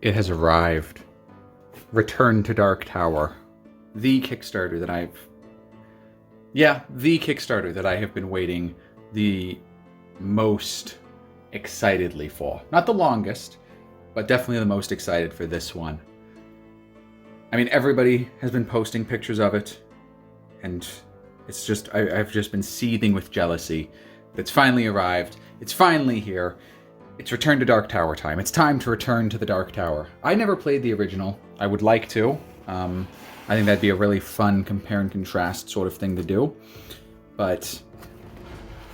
It has arrived. Return to Dark Tower. The Kickstarter that the Kickstarter that I have been waiting the most excitedly for. Not the longest, but definitely the most excited for this one. I mean, everybody has been posting pictures of it, and it's just, I've just been seething with jealousy. It's finally arrived. It's finally here. It's Return to Dark Tower time. It's time to return to the Dark Tower. I never played the original. I would like to. I think that'd be a really fun compare and contrast sort of thing to do. But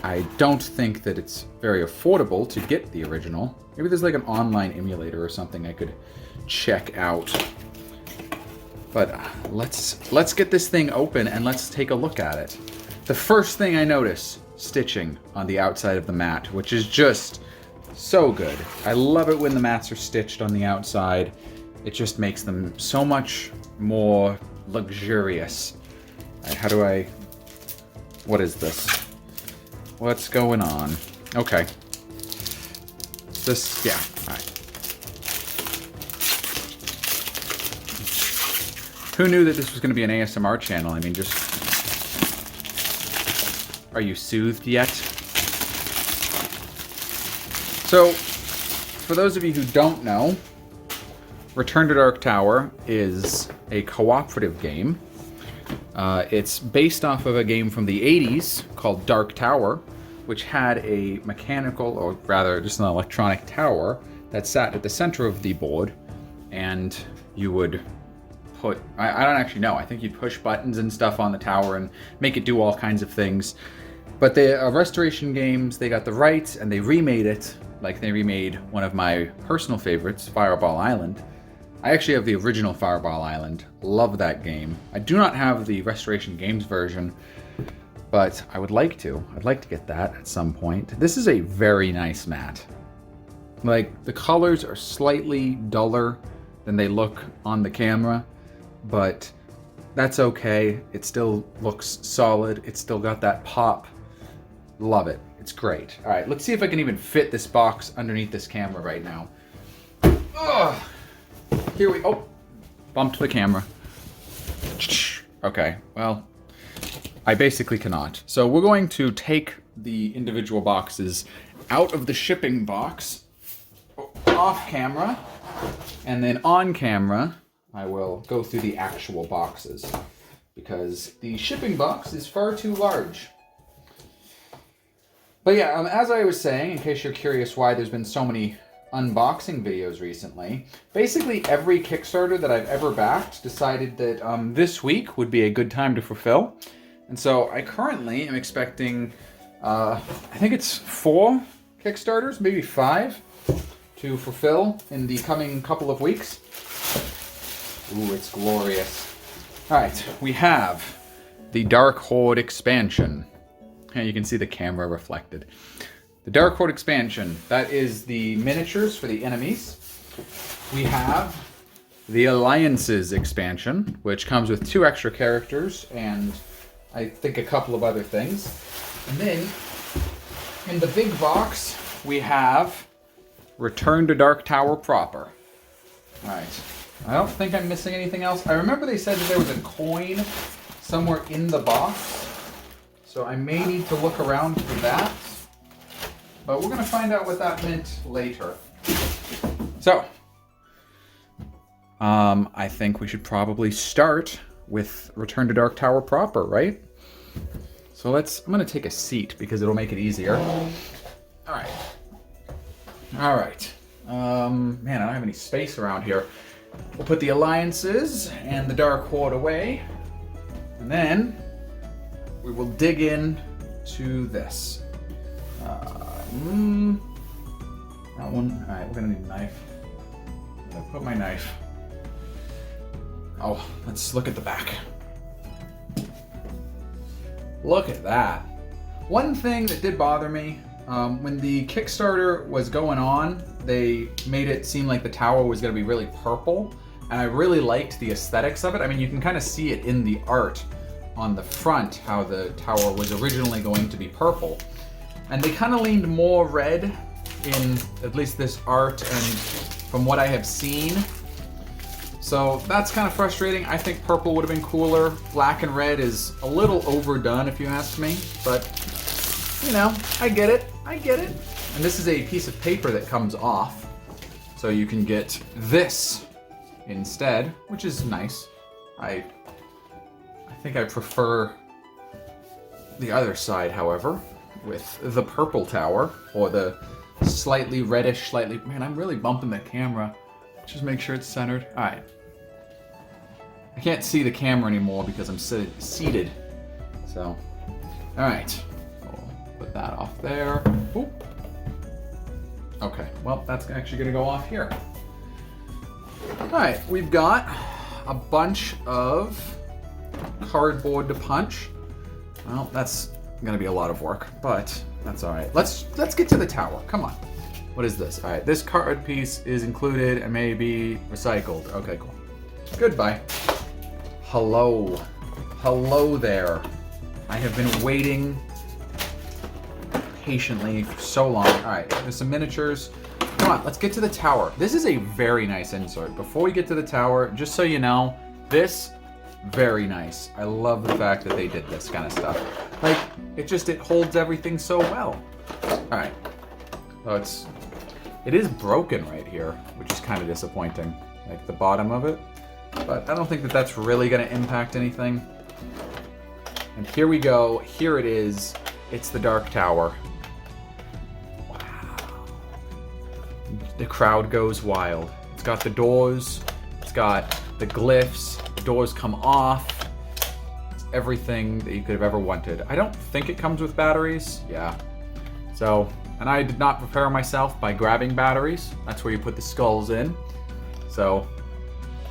I don't think that it's very affordable to get the original. Maybe there's like an online emulator or something I could check out. But let's get this thing open and let's take a look at it. The first thing I notice, stitching on the outside of the mat, which is just so good. I love it when the mats are stitched on the outside. It just makes them so much more luxurious. Right, what is this? What's going on? Okay. Yeah, all right. Who knew that this was going to be an ASMR channel? I mean, just... Are you soothed yet? So, for those of you who don't know, Return to Dark Tower is a cooperative game. It's based off of a game from the 80s called Dark Tower, which had a mechanical, or rather just an electronic tower that sat at the center of the board, and you would put, I don't actually know, I think you'd push buttons and stuff on the tower and make it do all kinds of things. But the Restoration Games, they got the rights and they remade it, like they remade one of my personal favorites, Fireball Island. I actually have the original Fireball Island. Love that game. I do not have the Restoration Games version, but I would like to. I'd like to get that at some point. This is a very nice mat. Like, the colors are slightly duller than they look on the camera, but that's okay. It still looks solid. It's still got that pop. Love it. It's great. All right, let's see if I can even fit this box underneath this camera right now. Ugh. Here we... Oh! Bumped the camera. Okay, well, I basically cannot. So we're going to take the individual boxes out of the shipping box, off camera, and then on camera, I will go through the actual boxes, because the shipping box is far too large. But yeah, as I was saying, in case you're curious why there's been so many unboxing videos recently, basically every Kickstarter that I've ever backed decided that this week would be a good time to fulfill. And so I currently am expecting, I think it's 4 Kickstarters, maybe 5, to fulfill in the coming couple of weeks. Ooh, it's glorious. All right, we have the Dark Horde expansion. You can see the camera reflected. The Dark Horde expansion, that is the miniatures for the enemies. We have the Alliances expansion, which comes with 2 extra characters and I think a couple of other things. And then in the big box, we have Return to Dark Tower proper. All right. I don't think I'm missing anything else. I remember they said that there was a coin somewhere in the box, so I may need to look around for that. But we're going to find out what that meant later. So, I think we should probably start with Return to Dark Tower proper, right? So I'm going to take a seat because it'll make it easier. All right. Man, I don't have any space around here. We'll put the Alliances and the Dark Horde away. And then we will dig in to this. That one. All right, we're gonna need a knife. I'm gonna put my knife. Oh, let's look at the back. Look at that. One thing that did bother me, when the Kickstarter was going on, they made it seem like the tower was gonna be really purple, and I really liked the aesthetics of it. I mean, you can kind of see it in the art on the front, how the tower was originally going to be purple. And they kind of leaned more red in at least this art and from what I have seen. So that's kind of frustrating. I think purple would have been cooler. Black and red is a little overdone if you ask me, but you know, I get it. I get it. And this is a piece of paper that comes off. So you can get this instead, which is nice. I think I prefer the other side, however, with the purple tower, or the slightly reddish, slightly... Man, I'm really bumping the camera. Just make sure it's centered. All right. I can't see the camera anymore because I'm seated. So, all right. I'll put that off there. Oop. Okay, well, that's actually gonna go off here. All right, we've got a bunch of cardboard to punch. Well, that's gonna be a lot of work, but that's all right. Let's get to the tower. Come on. What is this? All right, this card piece is included and may be recycled. Okay, cool. Goodbye. Hello. Hello there. I have been waiting patiently for so long. All right, there's some miniatures. Come on, let's get to the tower. This is a very nice insert. Before we get to the tower, just so you know, this, very nice. I love the fact that they did this kind of stuff. Like, it holds everything so well. All right, so it is broken right here, which is kind of disappointing, like the bottom of it. But I don't think that that's really gonna impact anything. And here we go, here it is. It's the Dark Tower. Wow. The crowd goes wild. It's got the doors, it's got the glyphs, the doors come off. It's everything that you could have ever wanted. I don't think it comes with batteries, yeah. So, and I did not prepare myself by grabbing batteries. That's where you put the skulls in. So,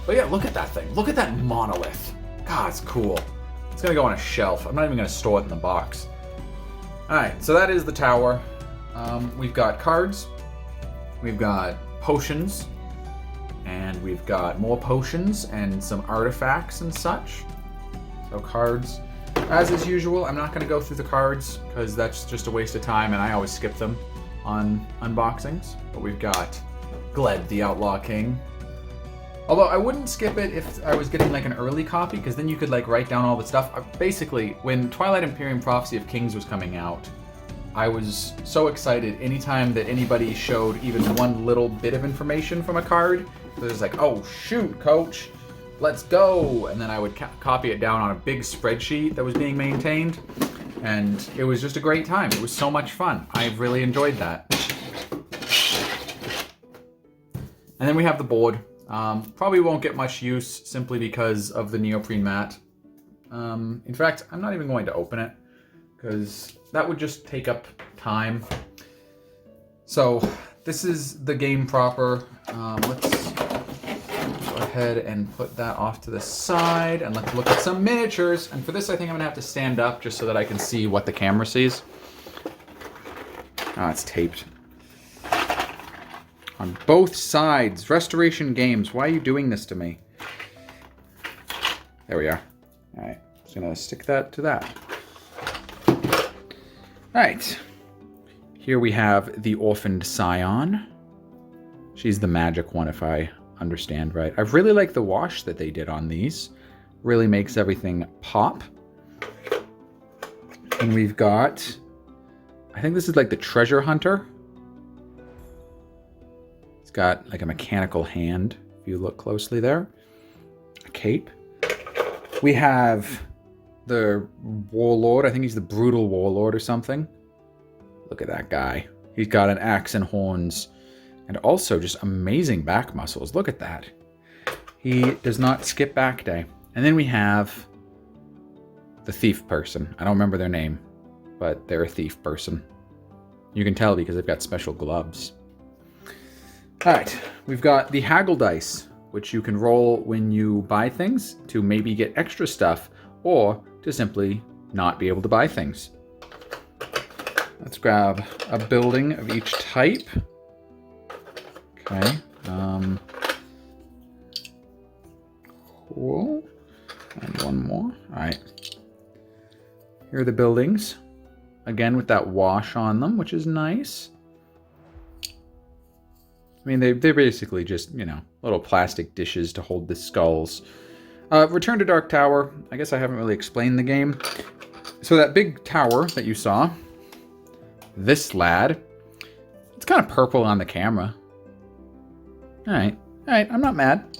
but yeah, look at that thing. Look at that monolith. God, it's cool. It's gonna go on a shelf. I'm not even gonna store it in the box. All right, so that is the tower. We've got cards, we've got potions, and we've got more potions and some artifacts and such. So cards, as is usual, I'm not going to go through the cards because that's just a waste of time and I always skip them on unboxings. But we've got Gled, the Outlaw King. Although I wouldn't skip it if I was getting like an early copy, because then you could like write down all the stuff. Basically, when Twilight Imperium Prophecy of Kings was coming out, I was so excited anytime that anybody showed even one little bit of information from a card. It was like, oh shoot, coach, let's go. And then I would copy it down on a big spreadsheet that was being maintained. And it was just a great time. It was so much fun. I really enjoyed that. And then we have the board. Probably won't get much use simply because of the neoprene mat. In fact, I'm not even going to open it because that would just take up time. So this is the game proper. Let's go ahead and put that off to the side and let's look at some miniatures. And for this, I think I'm gonna have to stand up just so that I can see what the camera sees. Ah, it's taped. On both sides, Restoration Games. Why are you doing this to me? There we are. All right, just gonna stick that to that. All right, here we have the Orphaned Scion. She's the magic one, if I understand right. I really like the wash that they did on these. Really makes everything pop. And we've got, I think this is like the Treasure Hunter. It's got like a mechanical hand, if you look closely there. A cape. We have the Warlord. I think he's the Brutal Warlord or something. Look at that guy. He's got an axe and horns. And also just amazing back muscles. Look at that. He does not skip back day. And then we have the thief person. I don't remember their name, but they're a thief person. You can tell because they've got special gloves. All right, we've got the haggle dice, which you can roll when you buy things to maybe get extra stuff or to simply not be able to buy things. Let's grab a building of each type. Okay. Cool. And one more. All right. Here are the buildings. Again, with that wash on them, which is nice. I mean, they're basically just, you know, little plastic dishes to hold the skulls. Return to Dark Tower. I guess I haven't really explained the game. So that big tower that you saw, this lad, it's kind of purple on the camera. All right, I'm not mad.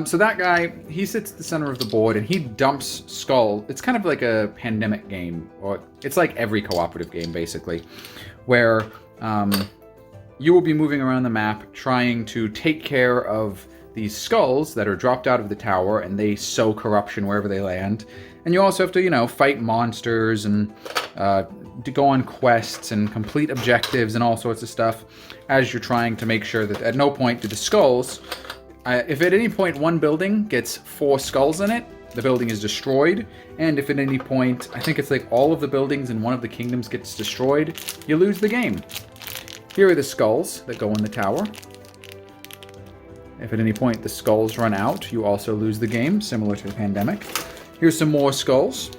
So that guy, he sits at the center of the board and he dumps skull. It's kind of like a pandemic game, or it's like every cooperative game basically, where you will be moving around the map trying to take care of these skulls that are dropped out of the tower, and they sow corruption wherever they land. And you also have to, you know, fight monsters and to go on quests and complete objectives and all sorts of stuff as you're trying to make sure that at no point do the skulls, if at any point one building gets 4 skulls in it, the building is destroyed. And if at any point, I think it's like all of the buildings in one of the kingdoms gets destroyed, you lose the game. Here are the skulls that go in the tower. If at any point the skulls run out, you also lose the game, similar to the pandemic. Here's some more skulls.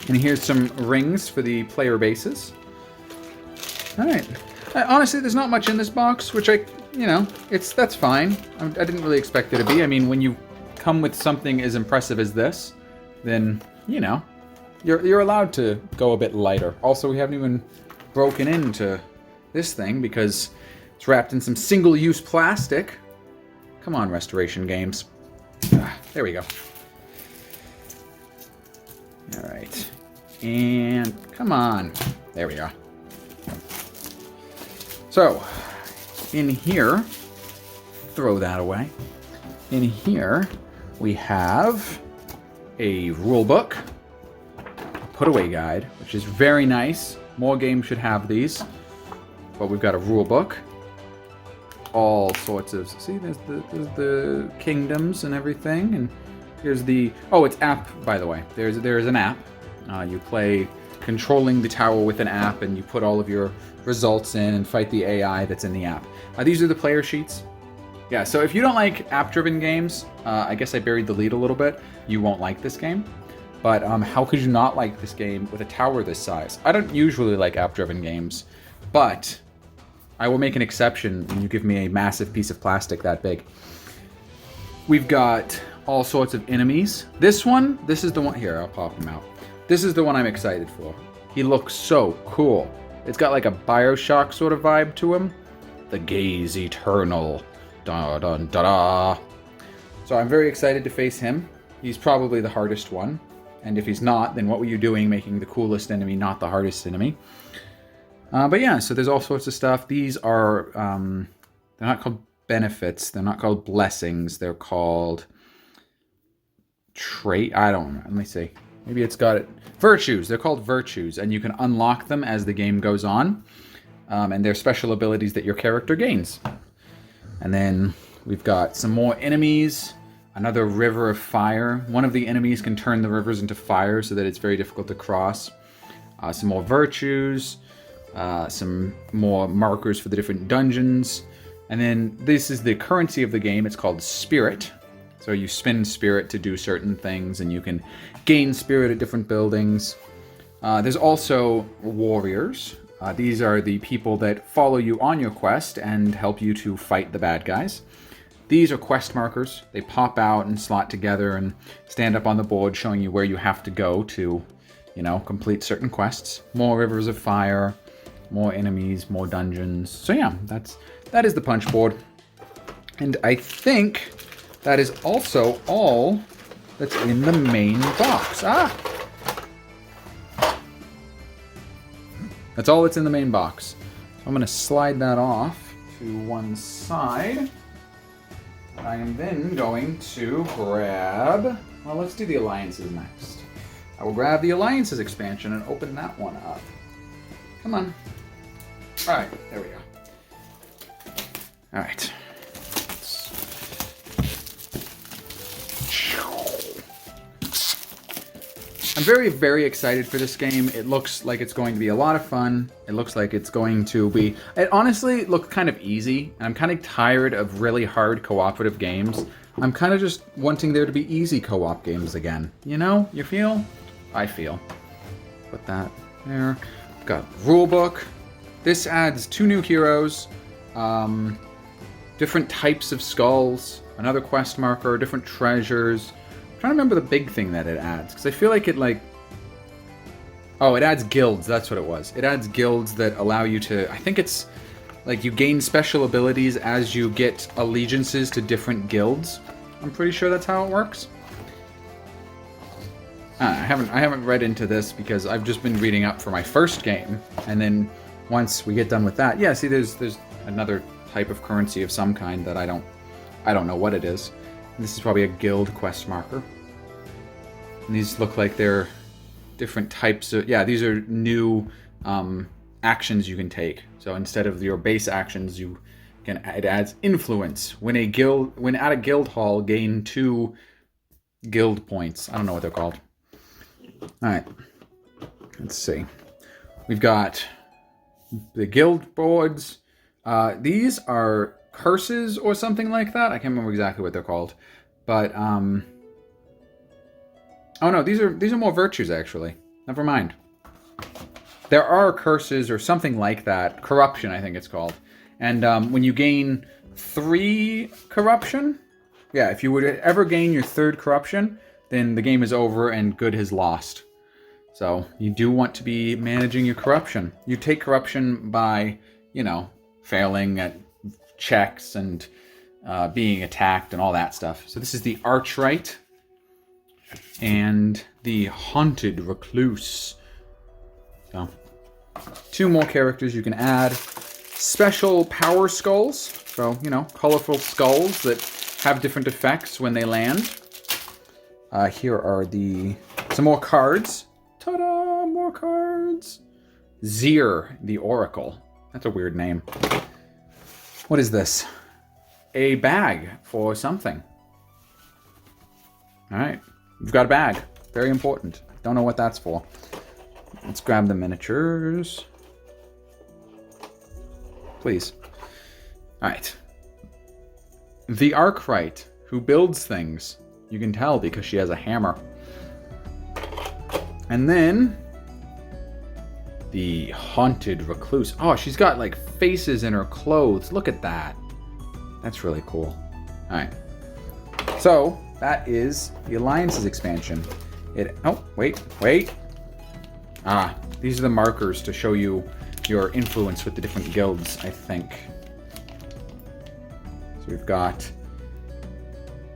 And here's some rings for the player bases. Alright. Honestly, there's not much in this box, which that's fine. I didn't really expect it to be. I mean, when you come with something as impressive as this, then, you know, you're allowed to go a bit lighter. Also, we haven't even broken into this thing because it's wrapped in some single-use plastic. Come on, Restoration Games. There we go. All right. And come on. There we are. So, in here, throw that away. In here, we have a rule book, a put-away guide, which is very nice. More games should have these. But we've got a rule book. All sorts of... See, there's the kingdoms and everything. And here's the... Oh, it's app, by the way. There's an app. You play controlling the tower with an app, and you put all of your results in and fight the AI that's in the app. These are the player sheets. Yeah, so if you don't like app-driven games, I guess I buried the lead a little bit. You won't like this game. But how could you not like this game with a tower this size? I don't usually like app-driven games, but I will make an exception when you give me a massive piece of plastic that big. We've got all sorts of enemies. This is the one... Here, I'll pop him out. This is the one I'm excited for. He looks so cool. It's got like a Bioshock sort of vibe to him. The gaze eternal. Da da da da. So I'm very excited to face him. He's probably the hardest one. And if he's not, then what were you doing making the coolest enemy not the hardest enemy? But yeah, so there's all sorts of stuff. These are, they're not called benefits. They're not called blessings. They're called trait. I don't know. Let me see. Maybe it's got it. Virtues. They're called virtues, and you can unlock them as the game goes on. And they're special abilities that your character gains. And then we've got some more enemies. Another river of fire. One of the enemies can turn the rivers into fire so that it's very difficult to cross. Some more virtues. Some more markers for the different dungeons. And then this is the currency of the game. It's called Spirit. So you spend Spirit to do certain things, and you can gain Spirit at different buildings. There's also warriors. These are the people that follow you on your quest and help you to fight the bad guys. These are quest markers. They pop out and slot together and stand up on the board showing you where you have to go to, you know, complete certain quests. More rivers of fire, more enemies, more dungeons. So yeah, that is the punch board. And I think that is also all that's in the main box. That's all that's in the main box. I'm going to slide that off to one side. I am then going to grab... Well, let's do the Alliances next. I will grab the Alliances expansion and open that one up. Come on. Alright, there we go. Alright. I'm very, very excited for this game. It looks like it's going to be a lot of fun. It looks like it's going to be... It honestly looks kind of easy. And I'm kind of tired of really hard cooperative games. I'm kind of just wanting there to be easy co-op games again. You know? You feel? I feel. Put that there. Got rulebook. This adds 2 new heroes. different types of skulls, another quest marker, different treasures. I'm trying to remember the big thing that it adds, because I feel like it like... Oh, it adds guilds, that's what it was. It adds guilds that allow you to... I think it's like you gain special abilities as you get allegiances to different guilds. I'm pretty sure that's how it works. I haven't read into this because I've just been reading up for my first game, and then once we get done with that, yeah, see, there's another type of currency of some kind that I don't know what it is. This is probably a guild quest marker. And these look like they're different types of... Yeah, these are new actions you can take. So instead of your base actions, it adds influence. When at a guild hall, gain 2 guild points. I don't know what they're called. Alright, let's see. We've got the guild boards. These are curses or something like that. I can't remember exactly what they're called. But, oh no, these are more virtues, actually. Never mind. There are curses or something like that. Corruption, I think it's called. And when you gain 3 corruption... Yeah, if you would ever gain your 3rd corruption... then the game is over and good has lost. So you do want to be managing your corruption. You take corruption by, failing at checks and being attacked and all that stuff. So this is the Archright and the Haunted Recluse. So 2 more characters you can add. Special power skulls. So, colorful skulls that have different effects when they land. Here are some more cards. Ta-da! More cards. Zir, the Oracle. That's a weird name. What is this? A bag for something. Alright. We've got a bag. Very important. Don't know what that's for. Let's grab the miniatures. Please. Alright. The Archright, who builds things. You can tell because she has a hammer. And then the Haunted Recluse. Oh, she's got like faces in her clothes. Look at that. That's really cool. All right. So that is the Alliances expansion. Oh, wait. These are the markers to show you your influence with the different guilds, I think. So we've got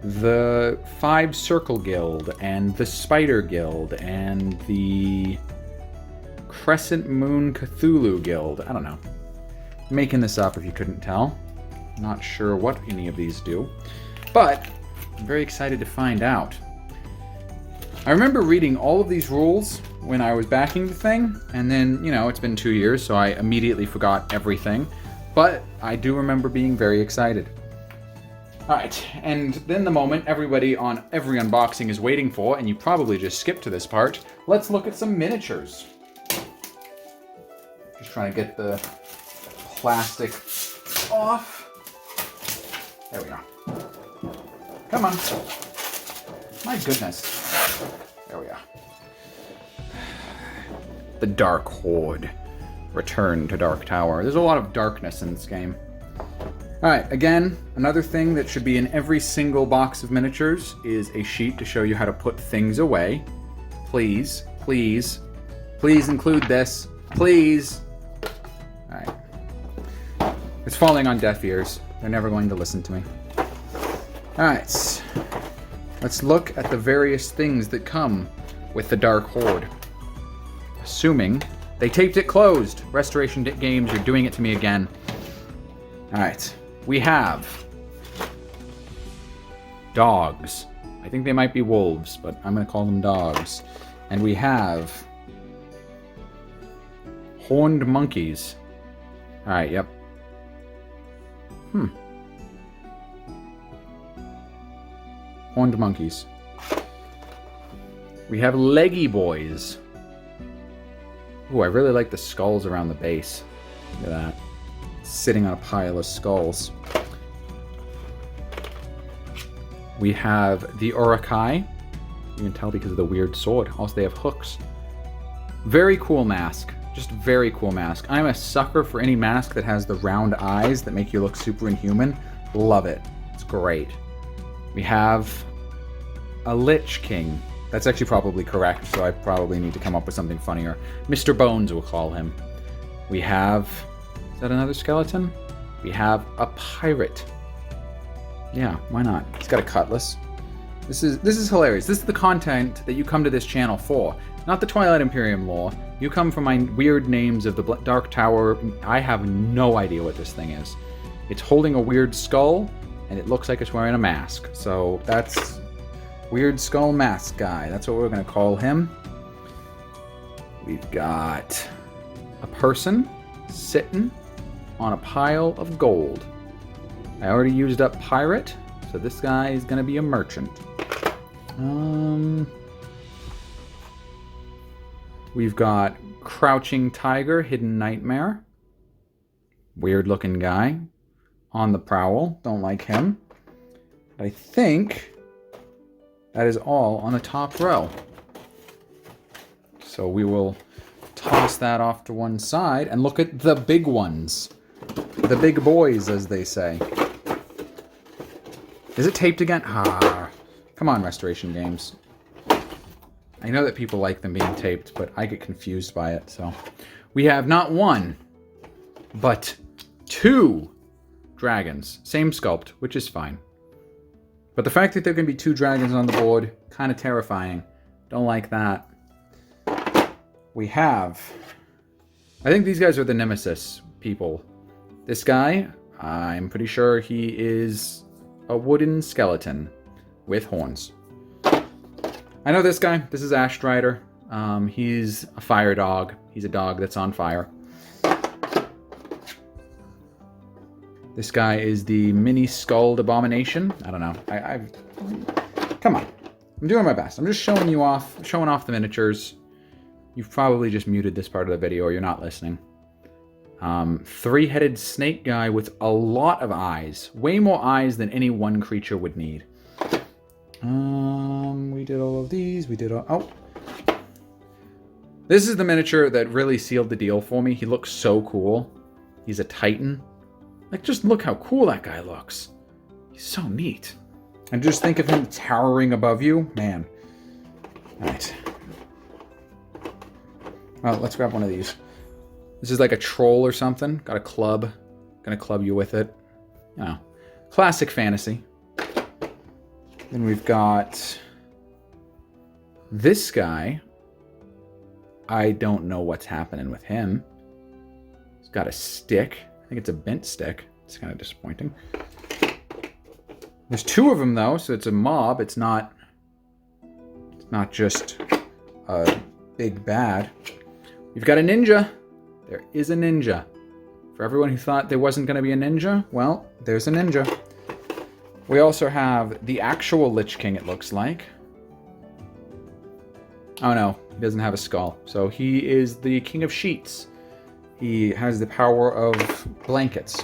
the 5 Circle Guild, and the Spider Guild, and the Crescent Moon Cthulhu Guild. I don't know. I'm making this up if you couldn't tell. Not sure what any of these do. But I'm very excited to find out. I remember reading all of these rules when I was backing the thing, and then, it's been 2 years, so I immediately forgot everything. But I do remember being very excited. Alright, and then the moment everybody on every unboxing is waiting for, and you probably just skipped to this part, let's look at some miniatures. Just trying to get the plastic off. There we go. Come on. My goodness. There we are. The Dark Horde. Return to Dark Tower. There's a lot of darkness in this game. Alright, again, another thing that should be in every single box of miniatures is a sheet to show you how to put things away. Please, please, please include this. Please. Alright. It's falling on deaf ears. They're never going to listen to me. Alright. Let's look at the various things that come with the Dark Horde. Assuming they taped it closed. Restoration Games, you're doing it to me again. Alright. We have dogs. I think they might be wolves, but I'm going to call them dogs. And we have horned monkeys. Alright, yep. Horned monkeys. We have leggy boys. Ooh, I really like the skulls around the base. Look at that. Sitting on a pile of skulls. We have the Urukai. You can tell because of the weird sword. Also, they have hooks. Very cool mask. Just very cool mask. I'm a sucker for any mask that has the round eyes that make you look super inhuman. Love it. It's great. We have a Lich King. That's actually probably correct, so I probably need to come up with something funnier. Mr. Bones, we'll call him. We have... Is that another skeleton? We have a pirate. Yeah, why not? He's got a cutlass. This is hilarious. This is the content that you come to this channel for. Not the Twilight Imperium lore. You come for my weird names of the Dark Tower. I have no idea what this thing is. It's holding a weird skull, and it looks like it's wearing a mask. So that's Weird Skull Mask Guy. That's what we're going to call him. We've got a person sitting on a pile of gold. I already used up pirate, so this guy is going to be a merchant. We've got Crouching Tiger, Hidden Nightmare. Weird looking guy. On the prowl. Don't like him. But I think that is all on the top row. So we will toss that off to one side and look at the big ones. The big boys, as they say. Is it taped again? Ah, come on, Restoration Games. I know that people like them being taped, but I get confused by it, so. We have not one, but 2 dragons. Same sculpt, which is fine. But the fact that there are going to be 2 dragons on the board, kind of terrifying. Don't like that. We have... I think these guys are the Nemesis people. This guy, I'm pretty sure he is a wooden skeleton with horns. I know this guy. This is Ash Strider. He's a fire dog. He's a dog that's on fire. This guy is the mini skulled abomination. I don't know. Come on. I'm doing my best. I'm just showing off the miniatures. You've probably just muted this part of the video or you're not listening. 3-headed snake guy with a lot of eyes. Way more eyes than any one creature would need. We did all of these. We did all... Oh. This is the miniature that really sealed the deal for me. He looks so cool. He's a Titan. Like, just look how cool that guy looks. He's so neat. And just think of him towering above you. Man. Alright. Well, let's grab one of these. This is like a troll or something. Got a club. Gonna club you with it. Oh. Classic fantasy. Then we've got this guy. I don't know what's happening with him. He's got a stick. I think it's a bent stick. It's kind of disappointing. There's 2 of them though, so it's a mob. It's not just a big bad. We've got a ninja. There is a ninja. For everyone who thought there wasn't going to be a ninja, well, there's a ninja. We also have the actual Lich King, it looks like. Oh no, he doesn't have a skull. So he is the King of Sheets. He has the power of blankets.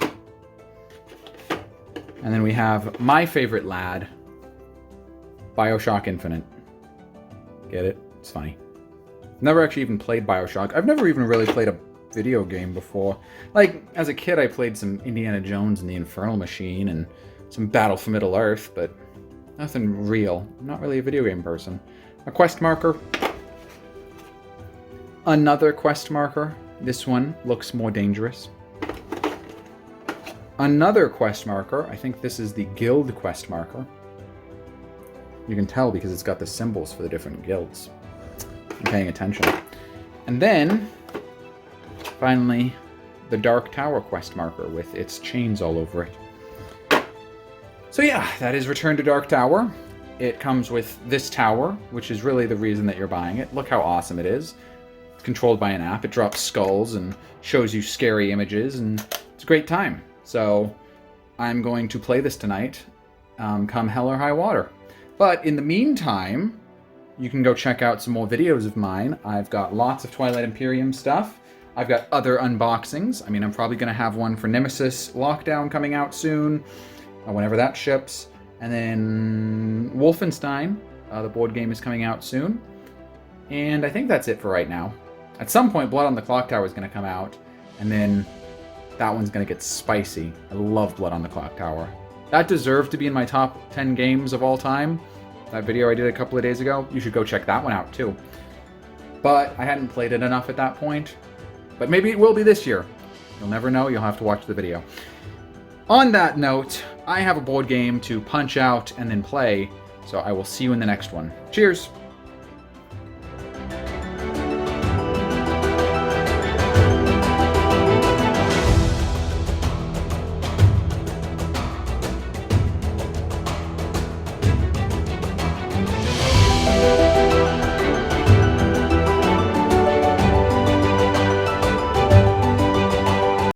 And then we have my favorite lad, BioShock Infinite. Get it? It's funny. Never actually even played BioShock. I've never even really played a video game before. Like, as a kid, I played some Indiana Jones and the Infernal Machine and some Battle for Middle-earth, but nothing real. I'm not really a video game person. A quest marker. Another quest marker. This one looks more dangerous. Another quest marker. I think this is the guild quest marker. You can tell because it's got the symbols for the different guilds. I'm paying attention. And then, finally, the Dark Tower quest marker with its chains all over it. So yeah, that is Return to Dark Tower. It comes with this tower, which is really the reason that you're buying it. Look how awesome it is. It's controlled by an app. It drops skulls and shows you scary images, and it's a great time. So I'm going to play this tonight, come hell or high water. But in the meantime, you can go check out some more videos of mine. I've got lots of Twilight Imperium stuff. I've got other unboxings. I mean, I'm probably going to have one for Nemesis Lockdown coming out soon, whenever that ships. And then Wolfenstein, the board game, is coming out soon. And I think that's it for right now. At some point, Blood on the Clock Tower is going to come out, and then that one's going to get spicy. I love Blood on the Clock Tower. That deserved to be in my top 10 games of all time. That video I did a couple of days ago, you should go check that one out too. But I hadn't played it enough at that point. But maybe it will be this year. You'll never know, you'll have to watch the video. On that note, I have a board game to punch out and then play, so I will see you in the next one. Cheers!